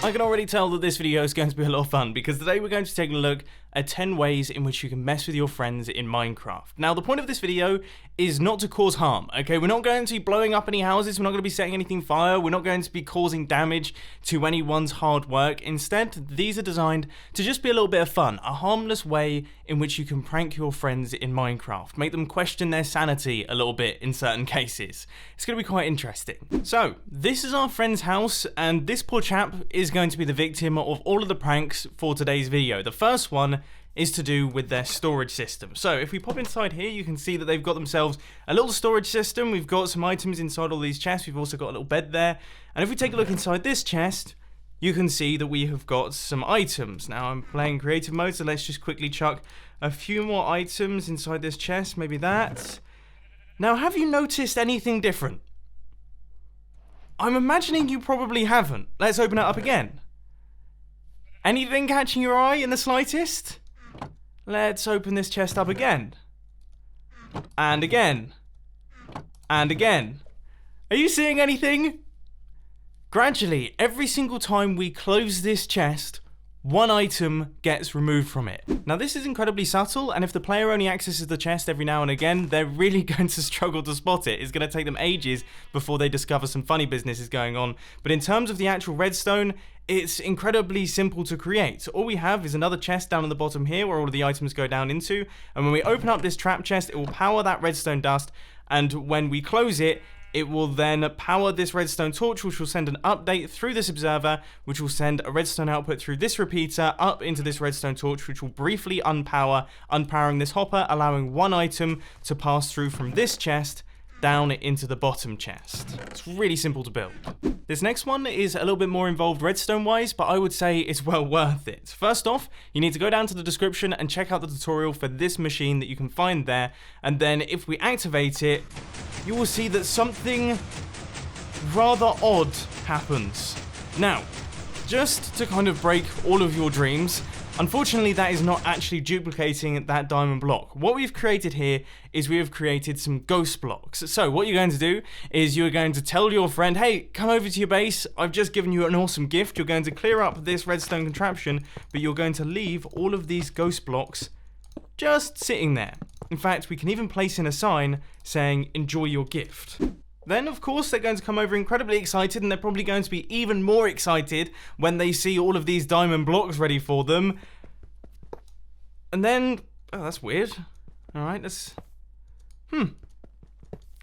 I can already tell that this video is going to be a lot of fun because today we're going to be taking a look at 10 ways in which you can mess with your friends in Minecraft. Now, the point of this video is not to cause harm, okay? We're not going to be blowing up any houses, we're not going to be setting anything fire, we're not going to be causing damage to anyone's hard work. Instead, these are designed to just be a little bit of fun, a harmless way in which you can prank your friends in Minecraft, make them question their sanity a little bit in certain cases. It's going to be quite interesting. So, this is our friend's house, and this poor chap is going to be the victim of all of the pranks for today's video. The first one is to do with their storage system. So if we pop inside here, you can see that they've got themselves a little storage system. We've got some items inside all these chests. We've also got a little bed there. And if we take a look inside this chest, you can see that we have got some items. Now I'm playing creative mode, so let's just quickly chuck a few more items inside this chest. Maybe that. Now, have you noticed anything different? I'm imagining you probably haven't. Let's open it up again. Anything catching your eye in the slightest? Let's open this chest up again. And again. And again. Are you seeing anything? Gradually, every single time we close this chest, one item gets removed from it. Now this is incredibly subtle, and if the player only accesses the chest every now and again, they're really going to struggle to spot it. It's going to take them ages before they discover some funny business is going on. But in terms of the actual redstone, it's incredibly simple to create. All we have is another chest down on the bottom here where all of the items go down into, and when we open up this trap chest, it will power that redstone dust, and when we close it, it will then power this redstone torch, which will send an update through this observer, which will send a redstone output through this repeater up into this redstone torch, which will briefly unpowering this hopper, allowing one item to pass through from this chest down into the bottom chest. It's really simple to build. This next one is a little bit more involved redstone-wise, but I would say it's well worth it. First off, you need to go down to the description and check out the tutorial for this machine that you can find there, and then if we activate it, you will see that something rather odd happens. Now, just to kind of break all of your dreams, unfortunately, that is not actually duplicating that diamond block. What we've created here is we have created some ghost blocks. So what you're going to do is you're going to tell your friend, hey, come over to your base. I've just given you an awesome gift. You're going to clear up this redstone contraption, but you're going to leave all of these ghost blocks just sitting there. In fact, we can even place in a sign saying, enjoy your gift. Then, of course, they're going to come over incredibly excited, and they're probably going to be even more excited when they see all of these diamond blocks ready for them. And then, oh, that's weird. All right, let's...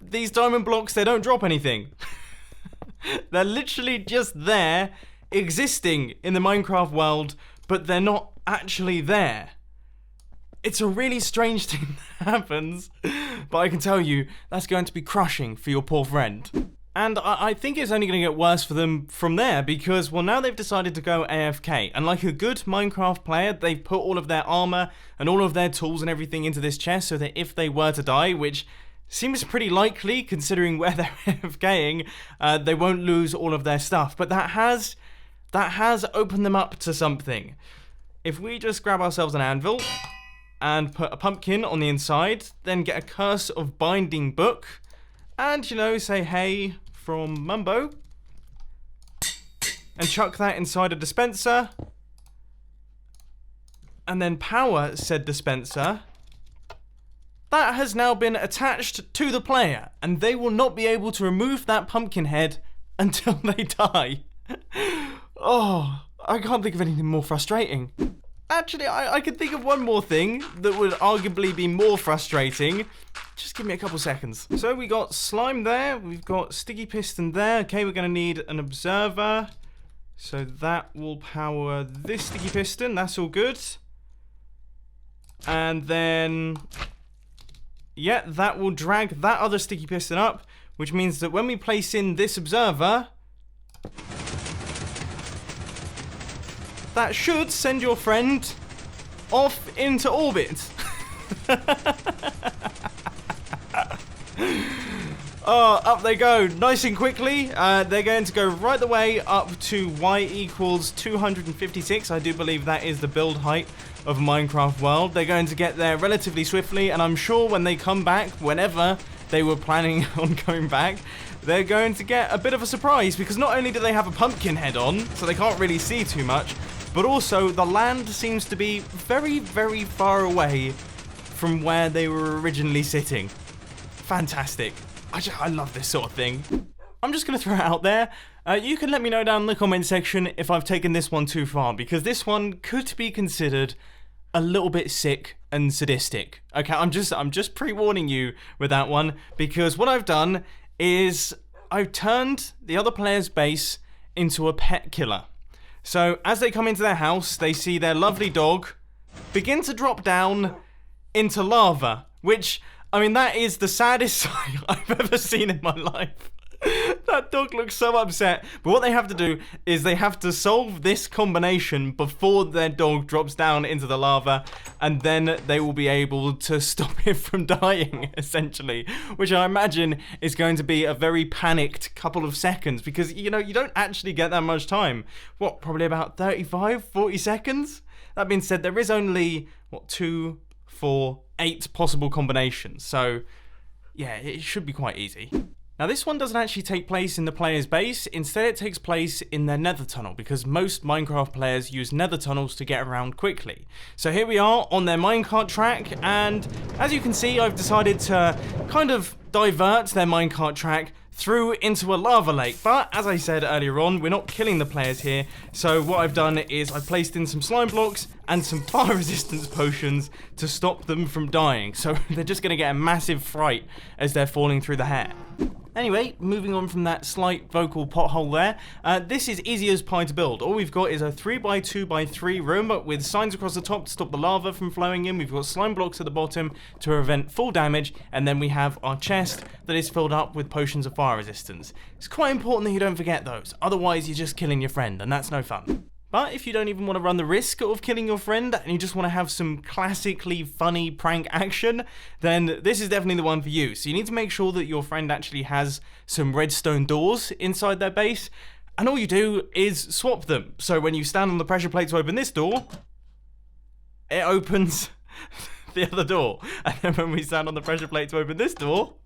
These diamond blocks, they don't drop anything. They're literally just there, existing in the Minecraft world, but they're not actually there. It's a really strange thing that happens, but I can tell you, that's going to be crushing for your poor friend. And I think it's only going to get worse for them from there, because, well, now they've decided to go AFK, and like a good Minecraft player, they've put all of their armor and all of their tools and everything into this chest, so that if they were to die, which seems pretty likely considering where they're AFKing, they won't lose all of their stuff. But that has opened them up to something. If we just grab ourselves an anvil and put a pumpkin on the inside, then get a curse of binding book, and, you know, say hey from Mumbo, and chuck that inside a dispenser, and then power said dispenser, that has now been attached to the player, and they will not be able to remove that pumpkin head until they die. Oh, I can't think of anything more frustrating. Actually, I could think of one more thing that would arguably be more frustrating. Just give me a couple seconds. So we got slime there, we've got sticky piston there. Okay, we're going to need an observer. So that will power this sticky piston, that's all good. And then, yeah, that will drag that other sticky piston up, which means that when we place in this observer, that should send your friend off into orbit. Oh, up they go, nice and quickly. They're going to go right the way up to y equals 256. I do believe that is the build height of Minecraft world. They're going to get there relatively swiftly, and I'm sure when they come back, whenever they were planning on going back, they're going to get a bit of a surprise, because not only do they have a pumpkin head on, so they can't really see too much, but also the land seems to be very, very far away from where they were originally sitting. Fantastic. I love this sort of thing. I'm just going to throw it out there. You can let me know down in the comment section if I've taken this one too far, because this one could be considered a little bit sick and sadistic. Okay, I'm just pre-warning you with that one, because what I've done is I've turned the other player's base into a pet killer. So as they come into their house, they see their lovely dog begin to drop down into lava, which, I mean, that is the saddest sight I've ever seen in my life. That dog looks so upset. But what they have to do is they have to solve this combination before their dog drops down into the lava, and then they will be able to stop it from dying, essentially. Which I imagine is going to be a very panicked couple of seconds, because, you know, you don't actually get that much time. What, probably about 35, 40 seconds? That being said, there is only, what, 2, 4, 8 possible combinations. So, yeah, it should be quite easy. Now this one doesn't actually take place in the player's base, instead it takes place in their nether tunnel, because most Minecraft players use nether tunnels to get around quickly. So here we are on their minecart track, and as you can see, I've decided to kind of divert their minecart track through into a lava lake. But as I said earlier on, we're not killing the players here, so what I've done is I've placed in some slime blocks and some fire resistance potions to stop them from dying, so they're just going to get a massive fright as they're falling through the hair. Anyway, moving on from that slight vocal pothole there, this is easy as pie to build. All we've got is a 3x2x3 room with signs across the top to stop the lava from flowing in. We've got slime blocks at the bottom to prevent full damage, and then we have our chest that is filled up with potions of fire resistance. It's quite important that you don't forget those, otherwise you're just killing your friend, and that's no fun. But if you don't even want to run the risk of killing your friend and you just want to have some classically funny prank action, then this is definitely the one for you. So you need to make sure that your friend actually has some redstone doors inside their base, and all you do is swap them. So when you stand on the pressure plate to open this door, it opens the other door. And then when we stand on the pressure plate to open this door,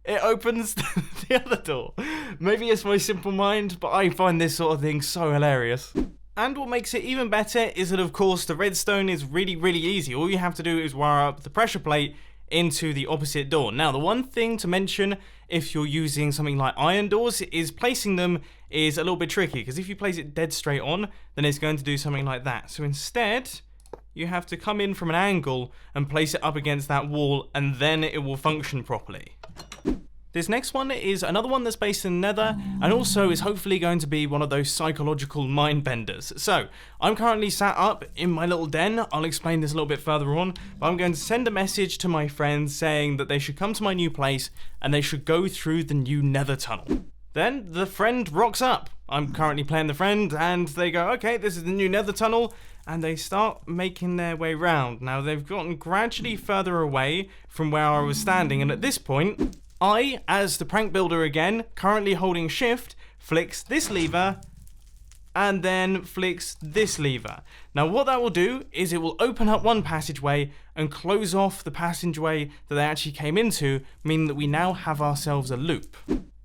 it opens the other door. Maybe it's my simple mind, but I find this sort of thing so hilarious. And what makes it even better is that, of course, the redstone is really, really easy. All you have to do is wire up the pressure plate into the opposite door. Now, the one thing to mention if you're using something like iron doors is placing them is a little bit tricky, because if you place it dead straight on, then it's going to do something like that. So instead, you have to come in from an angle and place it up against that wall, and then it will function properly. This next one is another one that's based in Nether, and also is hopefully going to be one of those psychological mind benders. So, I'm currently sat up in my little den. I'll explain this a little bit further on, but I'm going to send a message to my friends saying that they should come to my new place, and they should go through the new Nether tunnel. Then, the friend rocks up. I'm currently playing the friend, and they go, okay, this is the new Nether tunnel, and they start making their way round. Now, they've gotten gradually further away from where I was standing, and at this point, I, as the prank builder again, currently holding shift, flicks this lever, and then flicks this lever. Now what that will do is it will open up one passageway and close off the passageway that they actually came into, meaning that we now have ourselves a loop.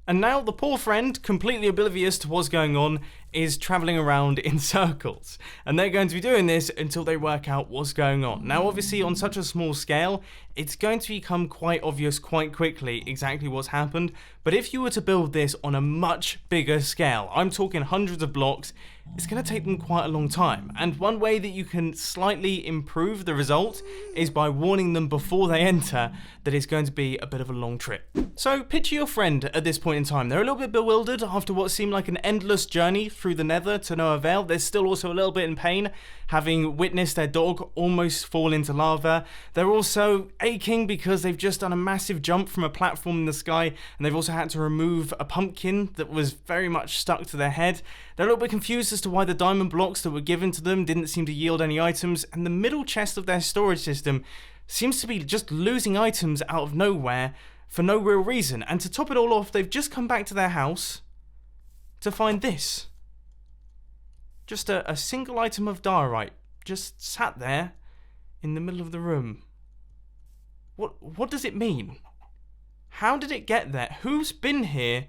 And now the poor friend, completely oblivious to what's going on, is traveling around in circles. And they're going to be doing this until they work out what's going on. Now, obviously, on such a small scale, it's going to become quite obvious quite quickly exactly what's happened. But if you were to build this on a much bigger scale, I'm talking hundreds of blocks, it's going to take them quite a long time. And one way that you can slightly improve the result is by warning them before they enter that it's going to be a bit of a long trip. So picture your friend at this point in time. They're a little bit bewildered after what seemed like an endless journey through the Nether to no avail. They're still also a little bit in pain, having witnessed their dog almost fall into lava. They're also aching because they've just done a massive jump from a platform in the sky, and they've also had to remove a pumpkin that was very much stuck to their head. They're a little bit confused as to why the diamond blocks that were given to them didn't seem to yield any items, and the middle chest of their storage system seems to be just losing items out of nowhere for no real reason. And to top it all off, they've just come back to their house to find this. Just a single item of diorite, just sat there in the middle of the room. What does it mean? how did it get there? Who's been here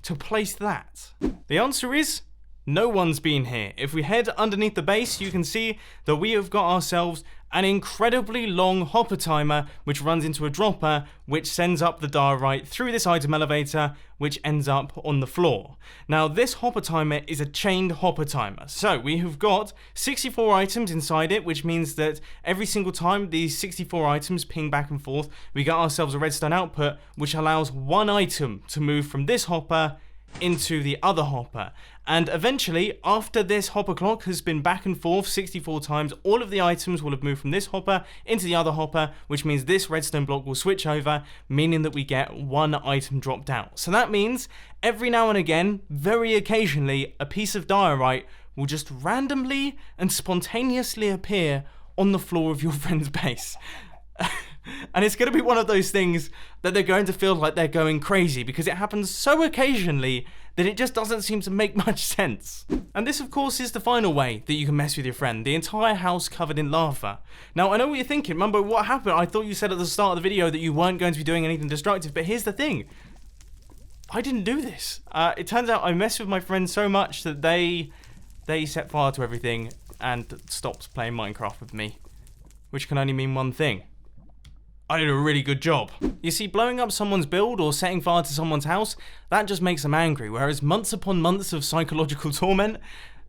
to place that? The answer is no one's been here. If we head underneath the base, you can see that we have got ourselves an incredibly long hopper timer, which runs into a dropper, which sends up the diorite through this item elevator, which ends up on the floor. Now, this hopper timer is a chained hopper timer. So we have got 64 items inside it, which means that every single time these 64 items ping back and forth, we get ourselves a redstone output, which allows one item to move from this hopper into the other hopper. And eventually, after this hopper clock has been back and forth 64 times, all of the items will have moved from this hopper into the other hopper, which means this redstone block will switch over, meaning that we get one item dropped out. So that means every now and again, very occasionally, a piece of diorite will just randomly and spontaneously appear on the floor of your friend's base. And it's going to be one of those things that they're going to feel like they're going crazy, because it happens so occasionally that it just doesn't seem to make much sense. And this, of course, is the final way that you can mess with your friend: the entire house covered in lava. Now, I know what you're thinking, Mumbo, what happened? I thought you said at the start of the video that you weren't going to be doing anything destructive, but here's the thing. I didn't do this. It turns out I messed with my friends so much that they set fire to everything and stopped playing Minecraft with me, which can only mean one thing: I did a really good job. You see, blowing up someone's build or setting fire to someone's house, that just makes them angry, whereas months upon months of psychological torment,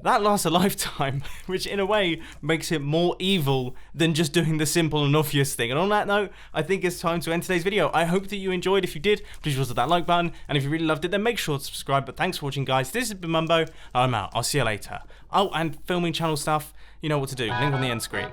that lasts a lifetime, which in a way makes it more evil than just doing the simple and obvious thing. And on that note, I think it's time to end today's video. I hope that you enjoyed. If you did, please hit that like button, and if you really loved it, then make sure to subscribe. But thanks for watching, guys. This has been Mumbo. I'm out. I'll see you later. Oh, and filming channel stuff, you know what to do. Link on the end screen.